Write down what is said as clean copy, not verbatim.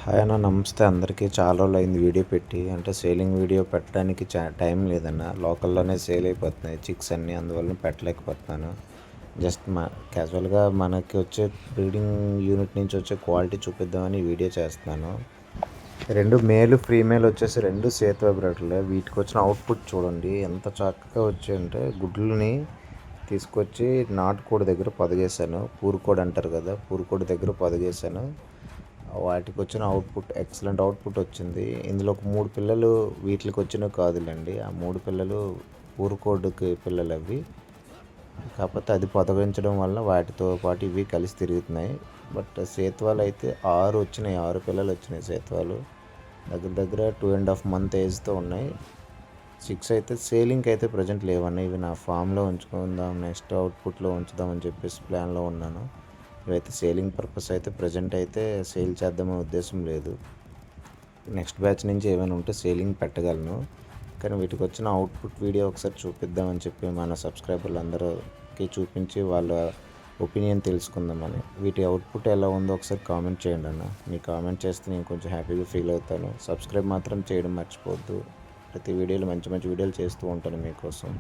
Hi అన్న, నమస్తే అందరికీ. చాలా రోజులు అయింది వీడియో పెట్టి. అంటే సేలింగ్ వీడియో పెట్టడానికి టైం లేదన్న. లోకల్లోనే సేల్ అయిపోతున్నాయి చిక్స్ అన్నీ, అందువల్ల పెట్టలేకపోతున్నాను. జస్ట్ క్యాజువల్గా మనకి వచ్చే బ్రీడింగ్ యూనిట్ నుంచి వచ్చే క్వాలిటీ చూపిద్దామని వీడియో చేస్తున్నాను. రెండు మేలు ఫీమేల్ వచ్చేసి రెండు సేతువా బ్రెడ్లే. వీటికి వచ్చిన అవుట్పుట్ చూడండి ఎంత చక్కగా వచ్చాయంటే, గుడ్లని తీసుకొచ్చి నాటుకోడి దగ్గర పొదిగేశాను. పూరుకోడి అంటారు కదా, పూరుకోడి దగ్గర పొదిగేశాను. వాటికి వచ్చిన అవుట్పుట్ ఎక్సలెంట్ అవుట్పుట్ వచ్చింది. ఇందులో ఒక 3 పిల్లలు వీటికి వచ్చినవి కాదులేండి. ఆ 3 పిల్లలు పూరుకోడికి పిల్లలు అవి. కాకపోతే అది పొదగించడం వల్ల వాటితో పాటు ఇవి కలిసి తిరుగుతున్నాయి. బట్ సేతువాలు అయితే 6 వచ్చినాయి, 6 పిల్లలు వచ్చినాయి సేతువాలు. దగ్గర దగ్గర 2.5 మంత్ ఏజ్తో ఉన్నాయి. 6 అయితే సేలింగ్కి అయితే ప్రజెంట్ లేవన్నా. ఇవి నా ఫామ్లో ఉంచుకుందాం, నెక్స్ట్ అవుట్పుట్లో ఉంచుదామని చెప్పేసి ప్లాన్లో ఉన్నాను. ఇవైతే సేలింగ్ పర్పస్ అయితే ప్రజెంట్ అయితే సేల్ చేద్దామనే ఉద్దేశం లేదు. నెక్స్ట్ బ్యాచ్ నుంచి ఏమైనా ఉంటే సేలింగ్ పెట్టగలను. కానీ వీటికి వచ్చిన అవుట్పుట్ వీడియో ఒకసారి చూపిద్దామని చెప్పి మన సబ్స్క్రైబర్లు అందరికీ చూపించి వాళ్ళ ఒపీనియన్ తెలుసుకుందామని. వీటి అవుట్పుట్ ఎలా ఉందో ఒకసారి కామెంట్ చేయండి అన్న. మీ కామెంట్ చేస్తే నేను కొంచెం హ్యాపీగా ఫీల్ అవుతాను. సబ్స్క్రైబ్ మాత్రం చేయడం మర్చిపోవద్దు. ప్రతి వీడియోలో మంచి మంచి వీడియోలు చేస్తూ ఉంటాను మీకోసం.